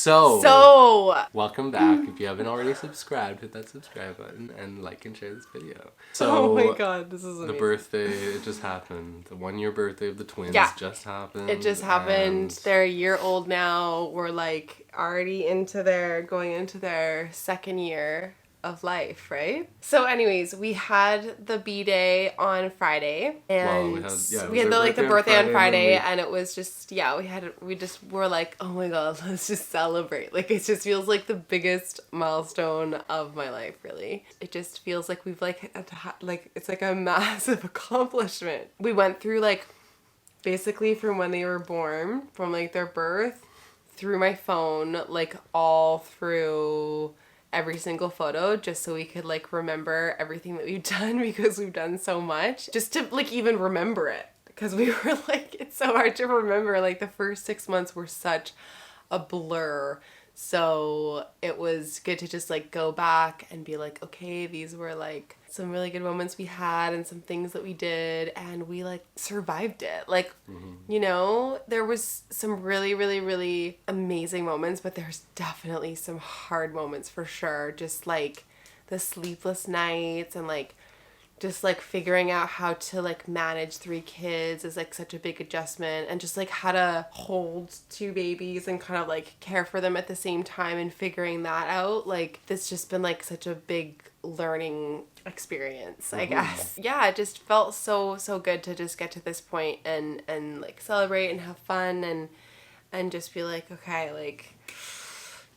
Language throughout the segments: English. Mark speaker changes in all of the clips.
Speaker 1: So,
Speaker 2: welcome back. If you haven't already subscribed, hit that subscribe button and like and share this video.
Speaker 1: Oh my god, this is amazing.
Speaker 2: The birthday, it just happened. The 1 year birthday of the twins just happened.
Speaker 1: It just happened. They're a year old now. We're like already going into their second year of life, right? So anyways, we had the B-Day on Friday, and we had the birthday on Friday, and it was just, we just were like, oh my god, let's just celebrate. Like, it just feels like the biggest milestone of my life, really. It just feels like we've it's like a massive accomplishment. We went through basically from when they were born, from their birth, through my phone, all through every single photo, just so we could remember everything that we've done, because we've done so much, just to even remember it, because we were it's so hard to remember. The first 6 months were such a blur, so it was good to just go back and be okay, these were some really good moments we had and some things that we did, and we survived it. You know, there was some really, really, really amazing moments, but there's definitely some hard moments for sure. Just the sleepless nights and just figuring out how to manage 3 kids is such a big adjustment, and just how to hold 2 babies and kind of care for them at the same time, and figuring that out. This just been such a big learning experience, I guess. Yeah, it just felt so good to just get to this point and celebrate and have fun and just be okay,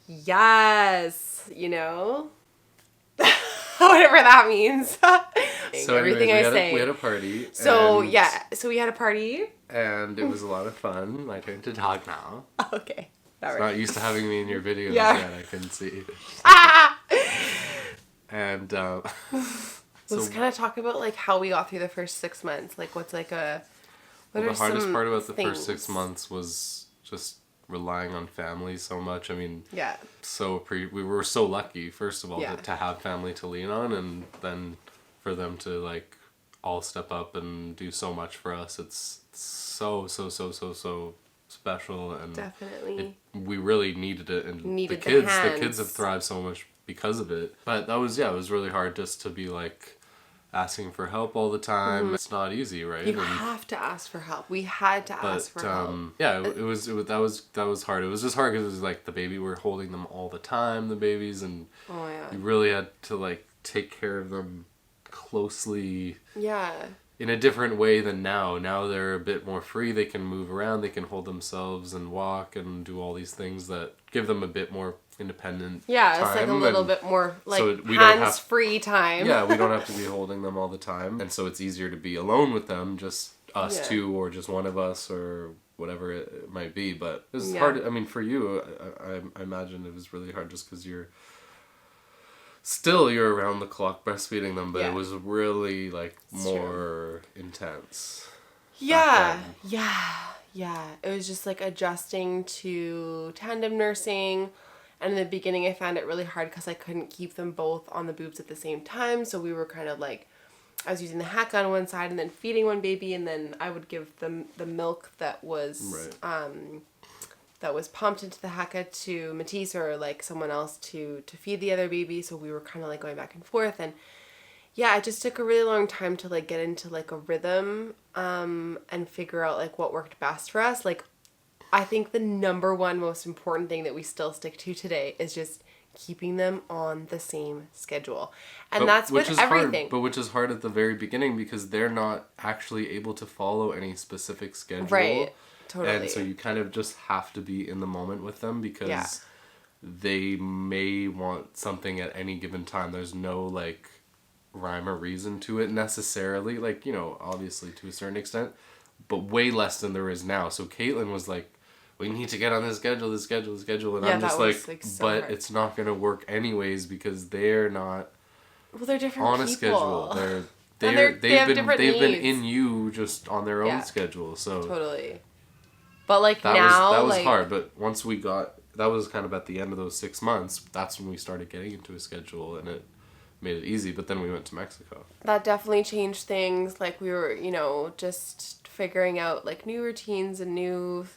Speaker 1: yes, you know. Whatever that means.
Speaker 2: So
Speaker 1: everything
Speaker 2: anyways, we had a party.
Speaker 1: So we had a party.
Speaker 2: And it was a lot of fun. My turn to talk now.
Speaker 1: Okay.
Speaker 2: It's not used to having me in your videos yet, I couldn't see. And
Speaker 1: let's kind of talk about how we got through the first 6 months. What's the
Speaker 2: hardest part about the first 6 months was just relying on family so much. I mean, we were so lucky, first of all, to have family to lean on, and then for them to all step up and do so much for us. It's so special, and
Speaker 1: definitely
Speaker 2: we really needed it, and the kids have thrived so much because of it. But that was it was really hard just to be asking for help all the time. It's not easy, right?
Speaker 1: You have to ask for help. We had to ask for help.
Speaker 2: That was hard. It was just hard because it was the baby, we're holding them all the time, the babies, and you really had to take care of them closely.
Speaker 1: Yeah.
Speaker 2: In a different way than now. Now they're a bit more free. They can move around. They can hold themselves and walk and do all these things that give them a bit more independent time.
Speaker 1: It's a little bit more hands-free time.
Speaker 2: Yeah, we don't have to be holding them all the time. And so it's easier to be alone with them, just us two, or just one of us, or whatever it might be. But it was hard. I mean, for you, I imagine it was really hard just because you're around the clock breastfeeding them, but it was really more intense.
Speaker 1: Yeah. It was just adjusting to tandem nursing, and in the beginning I found it really hard because I couldn't keep them both on the boobs at the same time. So we were kind of I was using the hack on one side and then feeding one baby, and then I would give them the milk that was that was pumped into the haka to Matisse or someone else to feed the other baby. So we were kind of going back and forth, and it just took a really long time to get into a rhythm and figure out what worked best for us. I think the number one most important thing that we still stick to today is just keeping them on the same schedule. And that's with everything.
Speaker 2: Which is hard at the very beginning because they're not actually able to follow any specific schedule.
Speaker 1: Right. Totally.
Speaker 2: And so you kind of just have to be in the moment with them because they may want something at any given time. There's no rhyme or reason to it necessarily. Obviously to a certain extent, but way less than there is now. So Caitlin was we need to get on this schedule, and I'm just so but hard. It's not going to work anyways because they're not
Speaker 1: they're different
Speaker 2: on a
Speaker 1: people.
Speaker 2: schedule.
Speaker 1: They've
Speaker 2: been in you just on their own schedule. So
Speaker 1: totally. But
Speaker 2: that was hard. But once we got, that was kind of at the end of those 6 months. That's when we started getting into a schedule, and it made it easy. But then we went to Mexico.
Speaker 1: That definitely changed things. We were, just figuring out new routines and new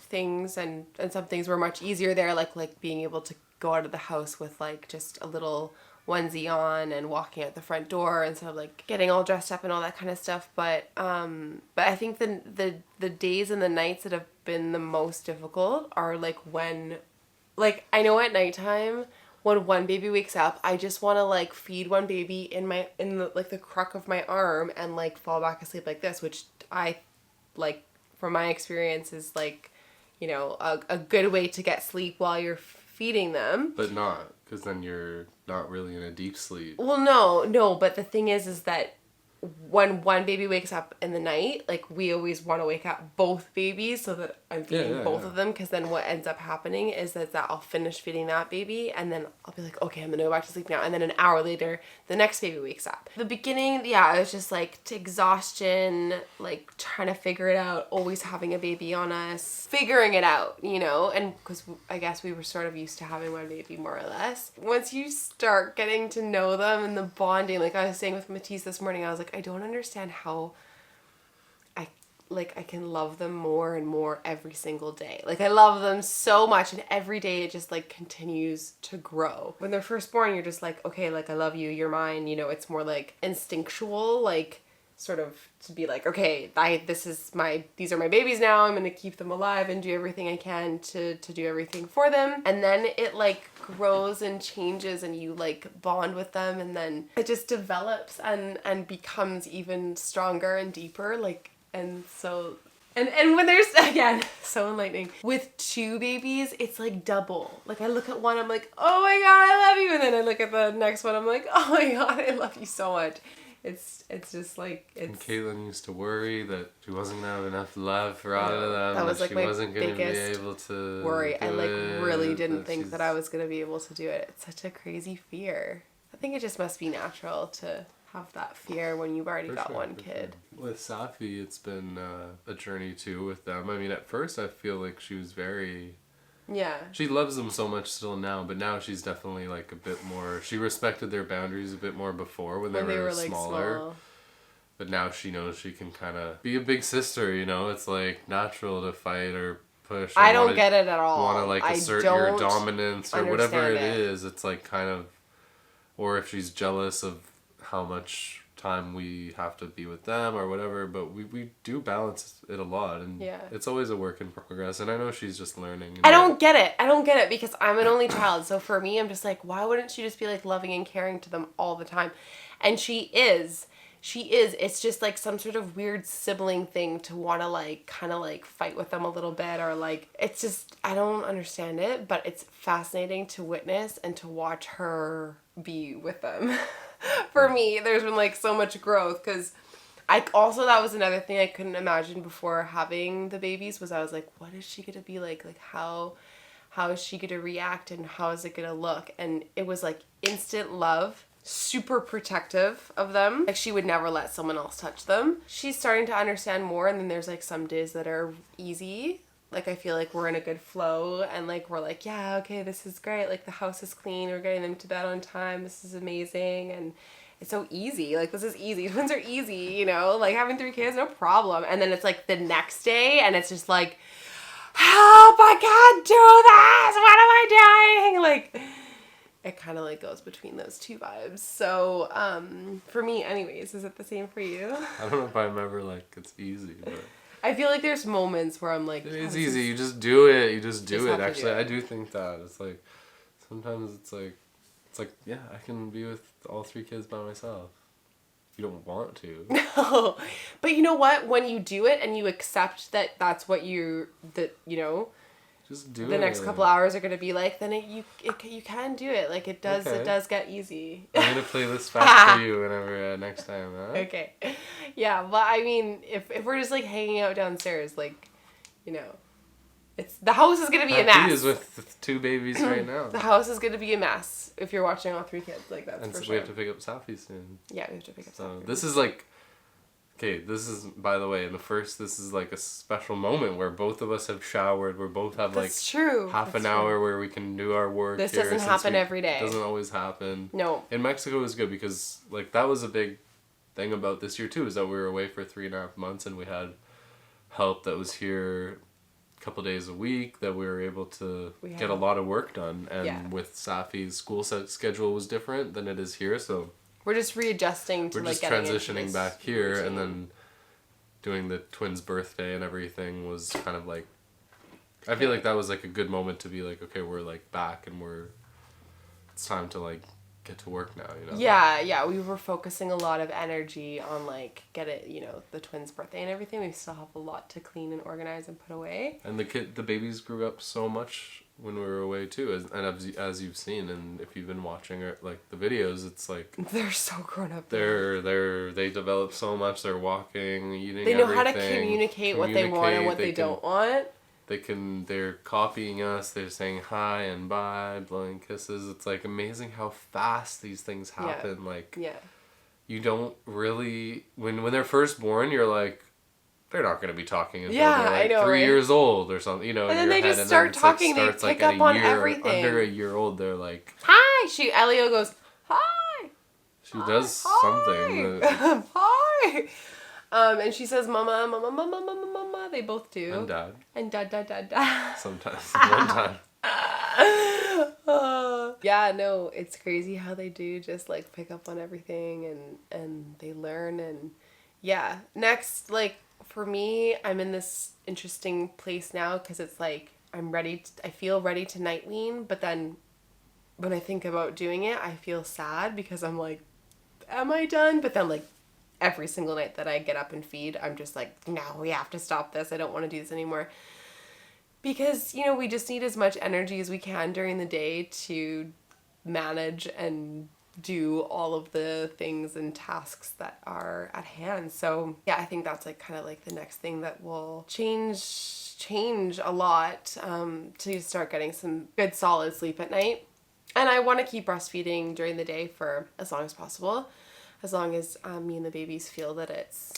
Speaker 1: things, and some things were much easier there, like being able to go out of the house with like just a little onesie on and walking out the front door instead of like getting all dressed up and all that kind of stuff. But I think the days and the nights that have been the most difficult are like when, like, I know at nighttime when one baby wakes up, I just want to like feed one baby in the like the crook of my arm and like fall back asleep like this, which I like from my experience is like, you know, a good way to get sleep while you're feeding them.
Speaker 2: But not, because then you're not really in a deep sleep.
Speaker 1: Well, no, but the thing is that when one baby wakes up in the night, like we always want to wake up both babies so that I'm feeding both of them, because then what ends up happening is that I'll finish feeding that baby and then I'll be like, okay, I'm gonna go back to sleep now, and then an hour later the next baby wakes up. The beginning, yeah, it was just like exhaustion, like trying to figure it out, always having a baby on us, figuring it out, you know, and because I guess we were sort of used to having one baby more or less. Once you start getting to know them and the bonding, like I was saying with Matisse this morning, I was like, I don't understand how I can love them more and more every single day. Like I love them so much, and every day it just like continues to grow. When they're first born, you're just like, okay, like I love you, you're mine, you know, it's more like instinctual, like sort of to be like, okay, these are my babies now, I'm gonna keep them alive and do everything I can to do everything for them. And then it like grows and changes and you like bond with them, and then it just develops and becomes even stronger and deeper, like. And so, and when there's, again, so enlightening. With two babies, it's like double. Like I look at one, I'm like, oh my God, I love you. And then I look at the next one, I'm like, oh my God, I love you so much. It's just like, it's...
Speaker 2: And Caitlin used to worry that she wasn't going to have enough love for out of them.
Speaker 1: That was like
Speaker 2: she
Speaker 1: my
Speaker 2: wasn't going to be
Speaker 1: biggest
Speaker 2: able to
Speaker 1: worry. I like really didn't
Speaker 2: that
Speaker 1: think that I was going to be able to do it. It's such a crazy fear. I think it just must be natural to have that fear when you've already got one kid.
Speaker 2: Sure. With Safi, it's been a journey too with them. I mean, at first I feel like she was very...
Speaker 1: Yeah.
Speaker 2: She loves them so much still now, but now she's definitely like a bit more... She respected their boundaries a bit more before when they were like smaller. Small. But now she knows she can kind of be a big sister, you know? It's like natural to fight or push.
Speaker 1: I don't get it at all.
Speaker 2: Want to like assert your dominance or whatever it is. It's like kind of... Or if she's jealous of how much time we have to be with them or whatever, but we do balance it a lot, and it's always a work in progress, and I know she's just learning.
Speaker 1: I don't get it because I'm an only child, so for me I'm just like, why wouldn't she just be like loving and caring to them all the time? And she is. It's just like some sort of weird sibling thing to want to like kind of like fight with them a little bit, or like, it's just, I don't understand it, but it's fascinating to witness and to watch her be with them. For me, there's been like so much growth, because that was another thing I couldn't imagine before having the babies, was I was like, what is she gonna be like how is she gonna react and how is it gonna look? And it was like instant love, super protective of them, like she would never let someone else touch them. She's starting to understand more, and then there's like some days that are easy. Like, I feel like we're in a good flow, and, like, we're like, yeah, okay, this is great. Like, the house is clean. We're getting them to bed on time. This is amazing. And it's so easy. Like, this is easy. Twins are easy, you know? Like, having 3 kids, no problem. And then it's, like, the next day, and it's just like, help, I can't do this. What am I doing? Like, it kind of, like, goes between those two vibes. So, for me, anyways, is it the same for you?
Speaker 2: I don't know if I'm ever, like, it's easy, but...
Speaker 1: I feel like there's moments where I'm like...
Speaker 2: It's easy. You just do it. You just do it. Actually, I do think that. It's like... Sometimes it's like... Yeah, I can be with all 3 kids by myself. You don't want to.
Speaker 1: No. But you know what? When you do it and you accept that that's what you know...
Speaker 2: Just do it.
Speaker 1: The next couple hours are going to be like, then you can do it. Like, it does get easy.
Speaker 2: I'm going to play this back for you whenever next time, huh?
Speaker 1: Okay. Yeah, but I mean, if we're just, like, hanging out downstairs, like, you know, the house is going to be a mess.
Speaker 2: He is with 2 babies right now.
Speaker 1: The house is going to be a mess if you're watching all 3 kids. Like, that's
Speaker 2: and
Speaker 1: for
Speaker 2: so
Speaker 1: sure.
Speaker 2: we have to pick up Safi soon.
Speaker 1: Yeah, we have to pick up Safi.
Speaker 2: This is, like... Okay, this is, by the way, this is like a special moment where both of us have showered, where both have half an hour where we can do our work.
Speaker 1: This doesn't happen every day.
Speaker 2: It doesn't always happen.
Speaker 1: No.
Speaker 2: In Mexico it was good because, like, that was a big thing about this year too, is that we were away for 3.5 months and we had help that was here couple days a week that we were able to
Speaker 1: We
Speaker 2: get
Speaker 1: have.
Speaker 2: a lot of work done. And
Speaker 1: Yeah.
Speaker 2: with Safi's school schedule was different than it is here, so
Speaker 1: We're just readjusting to
Speaker 2: we're
Speaker 1: like
Speaker 2: just
Speaker 1: getting into
Speaker 2: transitioning
Speaker 1: this
Speaker 2: back here,
Speaker 1: routine.
Speaker 2: and then doing the twins' birthday and everything was kind of like, I feel like that was like a good moment to be like, okay, we're like back and it's time to like get to work now, you know?
Speaker 1: Yeah, we were focusing a lot of energy on like the twins' birthday and everything. We still have a lot to clean and organize and put away.
Speaker 2: And the babies grew up so much when we were away too, as you've seen, and if you've been watching like the videos, it's like
Speaker 1: They're so grown up.
Speaker 2: they develop so much. They're walking, eating.
Speaker 1: They know
Speaker 2: everything,
Speaker 1: how to communicate what they want and what they don't want.
Speaker 2: They're copying us. They're saying hi and bye, blowing kisses. It's like amazing how fast these things happen.
Speaker 1: Yeah.
Speaker 2: Like,
Speaker 1: Yeah.
Speaker 2: you don't really, when they're first born, you're like, they're not going to be talking until
Speaker 1: Yeah,
Speaker 2: they're like
Speaker 1: I know,
Speaker 2: 3
Speaker 1: right?
Speaker 2: years old or something, you know.
Speaker 1: And
Speaker 2: in
Speaker 1: then
Speaker 2: your
Speaker 1: they
Speaker 2: head.
Speaker 1: just
Speaker 2: And
Speaker 1: start
Speaker 2: then it's
Speaker 1: talking, they
Speaker 2: starts,
Speaker 1: pick
Speaker 2: at
Speaker 1: up
Speaker 2: a
Speaker 1: on
Speaker 2: year,
Speaker 1: everything.
Speaker 2: Under a year old, they're like,
Speaker 1: Hi! Elio goes, hi!
Speaker 2: she does something.
Speaker 1: Hi! And she says, mama, mama, mama, mama, mama. They both do.
Speaker 2: And dad.
Speaker 1: And dad, dad, dad, dad.
Speaker 2: Sometimes. One time.
Speaker 1: Yeah, no, it's crazy how they do just like pick up on everything and they learn. And yeah, next, like for me, I'm in this interesting place now because it's like I feel ready to night wean, but then when I think about doing it, I feel sad because I'm like, am I done? But then like every single night that I get up and feed, I'm just like, no, we have to stop this. I don't want to do this anymore. Because, we just need as much energy as we can during the day to manage and do all of the things and tasks that are at hand. So yeah, I think that's like kind of like the next thing that will change a lot, to start getting some good solid sleep at night. And I want to keep breastfeeding during the day for as long as possible, as long as me and the babies feel that it's,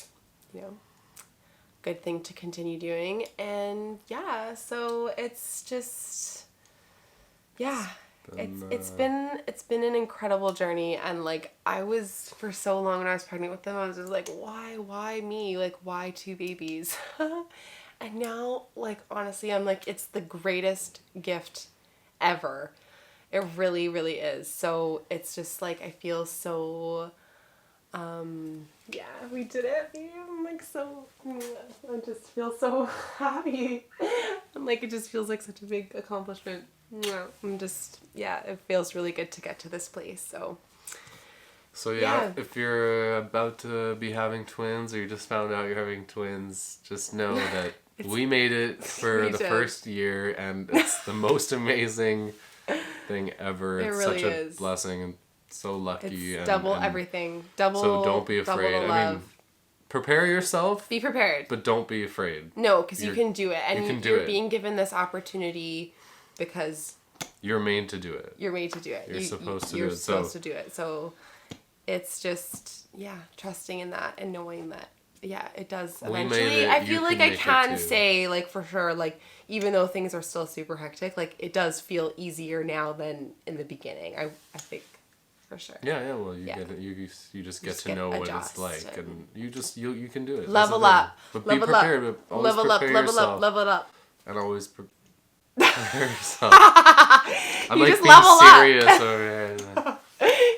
Speaker 1: good thing to continue doing. And yeah, so it's just, yeah, it's been an incredible journey. And like I was, for so long when I was pregnant with them, I was just like, why me? Like, why 2 babies? And now, like, honestly, I'm like, it's the greatest gift ever. It really, really is. So it's just like, I feel so, yeah, we did it. I'm like I just feel so happy. I'm like, it just feels like such a big accomplishment. I'm just, yeah, it feels really good to get to this place.
Speaker 2: So yeah, if you're about to be having twins or you just found out you're having twins, just know that we made it for the first year, and it's the most amazing thing ever. It's
Speaker 1: really
Speaker 2: such a
Speaker 1: is.
Speaker 2: blessing and so lucky.
Speaker 1: It's double everything. Double.
Speaker 2: So don't be afraid.
Speaker 1: Double the
Speaker 2: I
Speaker 1: love.
Speaker 2: mean, prepare yourself.
Speaker 1: Be prepared.
Speaker 2: But don't be afraid.
Speaker 1: No, because you can do it. And
Speaker 2: you're
Speaker 1: being given this opportunity because
Speaker 2: you're made to do it.
Speaker 1: You're made to do it.
Speaker 2: You're supposed to do it.
Speaker 1: You're supposed to do it. So it's just, yeah, trusting in that and knowing that, yeah, it does eventually. I feel like I can say, like, for sure, like, even though things are still super hectic, like, it does feel easier now than in the beginning. I think, for sure.
Speaker 2: Yeah, well, you get it. You just get to know what it's like, and you can do it.
Speaker 1: Level up.
Speaker 2: But be prepared. Always
Speaker 1: Level up.
Speaker 2: And always prepare yourself. I'm
Speaker 1: You
Speaker 2: like
Speaker 1: just
Speaker 2: being
Speaker 1: level
Speaker 2: serious
Speaker 1: up.
Speaker 2: over here.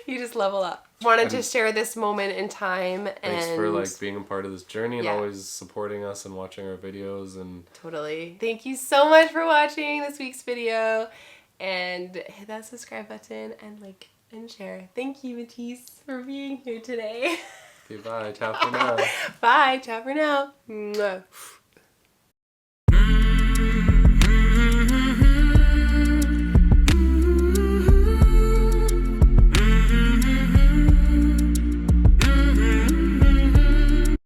Speaker 1: You just level up. Wanted to share this moment in time.
Speaker 2: Thanks
Speaker 1: and
Speaker 2: for like being a part of this journey and
Speaker 1: Yeah.
Speaker 2: always supporting us and watching our videos. And
Speaker 1: Totally. Thank you so much for watching this week's video. And hit that subscribe button and like and share. Thank you, Matisse, for being here today.
Speaker 2: okay, bye. Ciao for now.
Speaker 1: Bye. Ciao for now. Mwah.